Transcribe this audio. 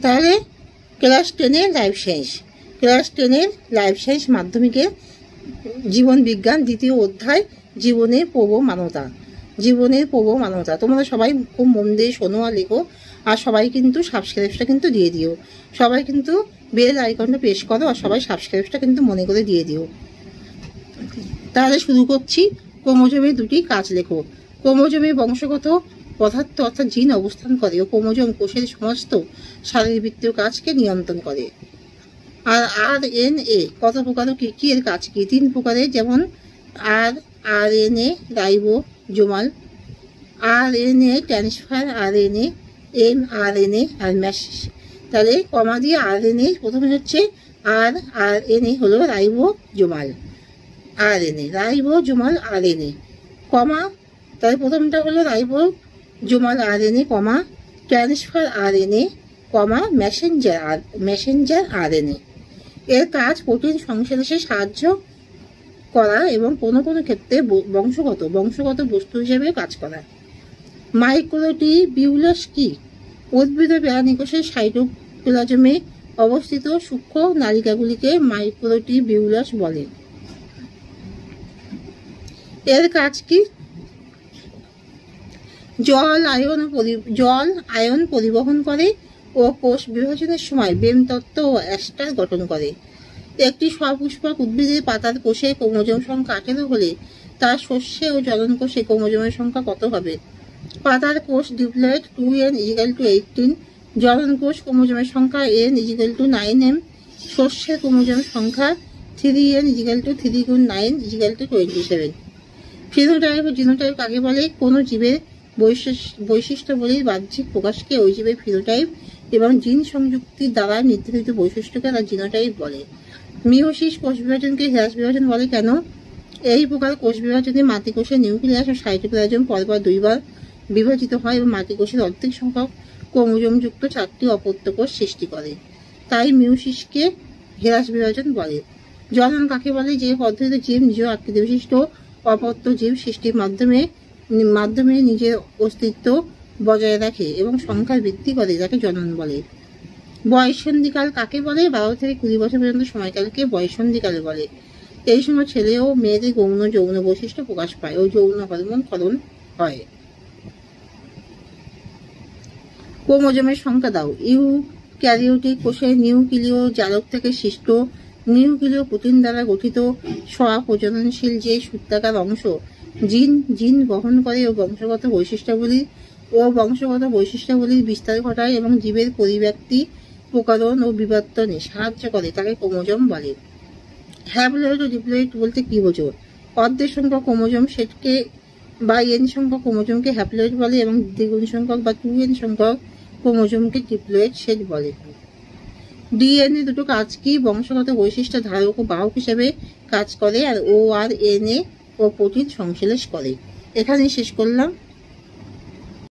তাহলে ক্লাস 10-এর life science, class 10-এর লাইফ সায়েন্স মাধ্যমিকের জীবন বিজ্ঞান দ্বিতীয় অধ্যায় জীবনের প্রবমানতা। জীবনের প্রবমানতা তোমরা সবাই খুব মন দিয়ে শোনো আর লেখো, আর সবাই কিন্তু সাবস্ক্রাইবটা কিন্তু দিয়ে দিও। সবাই কিন্তু বেল আইকনটা প্রেস করো, আর সবাই সাবস্ক্রাইবটা কিন্তু মনে করে দিয়ে দিও। তাহলে শুরু করছি। ক্রোমোজোমের দুটি কাজ লেখো। ক্রোমোজোমে বংশগত পদার্থ অর্থাৎ জিন অবস্থান করে ও ক্রোমোজোম কোষের সমস্ত শারীরবৃত্তীয় কাজকে নিয়ন্ত্রণ করে। আর RNA কত প্রকার ও কি এর কাজ কি? 3 প্রকারের, যেমন RNA ribosomal, RNA transfer RNA, mRNA আর মেসেজ। তাহলে কমা দিয়ে RNA প্রথমে হচ্ছে RNA হলো রাইবোজোমাল RNA, রাইবোজোমাল RNA কমা, তাহলে প্রথমটা হলো রাইবোজোমাল RNA কমা ট্রান্সফার RNA কমা মেসেঞ্জার RNA। এর কাজ প্রোটিন সংশ্লেষে সাহায্য করা এবং কোনো কোনো ক্ষেত্রে বংশগত বস্তু হিসেবে কাজ করা। মাইক্রোটিবিউলাস কি? উদ্ভিদ ও প্রাণী কোষের সাইটোপ্লাজমে অবস্থিত সূক্ষ্ম নালিকাগুলিকে মাইক্রোটিবিউলাস বলে। এর কাজ কি? জল আয়ন পরিবহন করে ও কোষ বিভাজনের সময় বেমতত্ত্ব ও অ্যাস্টার গঠন করে। একটি সপুষ্পক উদ্ভিদের পাতার কোষে ক্রোমোজোম সংখ্যা 18 হলে তার শস্যে ও জলন কোষে ক্রোমোজোমের সংখ্যা কত হবে? পাতার কোষ ডিপ্লয়েড 2n = 18, জলন কোষ ক্রোমোজোমের সংখ্যা n = 9m, শস্যের ক্রোমোজোমের সংখ্যা 3n = 3 × 9 = 27। ফিনোটাইপ ও জিনোটাইপ কাকে বলে? কোনো জীবের বৈশিষ্ট্যবলীর বাহ্যিক প্রকাশকে ওই জীবের ফিনোটাইপ এবং জিন সংযুক্তির দ্বারা নির্ধারিত বৈশিষ্ট্যকে তার জিনোটাইপ বলে। মিওসিস কোষ বিভাজনকে হ্রাস বিভাজন বলে কেন? এই প্রকার কোষ বিভাজনে মাতৃকোষের নিউক্লিয়াস ও সাইটোপ্লাজম পরপর 2 বার বিভাজিত হয় এবং মাতৃকোষের অর্ধেক সংখ্যক ক্রোমোজোমযুক্ত 4টি অপত্য কোষ সৃষ্টি করে, তাই মিওসিসকে হ্রাস বিভাজন বলে। জনন কাকে বলে? যে পদ্ধতিতে জীব নিজ আকৃতি বিশিষ্ট অপত্য জীব সৃষ্টির মাধ্যমে নিজের অস্তিত্ব বজায় রাখে এবং সংখ্যার বৃদ্ধি করে, যাকে জনন বলে। বয়ঃসন্ধিকাল কাকে বলে? 12 থেকে 20 বছর পর্যন্ত সময়কালকে বয়ঃসন্ধিকাল বলে। এই সময় ছেলে ও মেয়েদের যৌন বৈশিষ্ট্য প্রকাশ পায় ও যৌন হরমোন ক্ষরণ হয়। ক্রোমোজোমের সংখ্যা দাও। ইউক্যারিওটিক কোষের নিউক্লিয় জারক থেকে সৃষ্ট নিউক্লিয় প্রোটিন দ্বারা গঠিত স্ব-প্রজননশীল যে সূত্রাকার অংশ জিন বহন করে ও বংশগত বৈশিষ্ট্যাবলীর বিস্তার ঘটায় এবং জীবের পরিব্যক্তি, প্রকরণ ও বিবর্তনে সাহায্য করে, তাকে ক্রোমোজোম বলে। হ্যাপ্লয়েড ও ডিপ্লয়েড বলতে কি বোঝো? অর্ধেক সংখ্যক ক্রোমোজোম সেটকে বা n সংখ্যক ক্রোমোজোমকে হ্যাপ্লয়েড বলে এবং দ্বিগুণ সংখ্যক বা 2n সংখ্যক ক্রোমোজোমকে ডিপ্লয়েড সেট বলে। ডিএনএ দুটো কাজ কি? বংশগত বৈশিষ্ট্য ধারক ও বাহক হিসেবে কাজ করে, আর ORNA ও প্রোটিন সংশ্লেষ করে। এখানেই শেষ করলাম।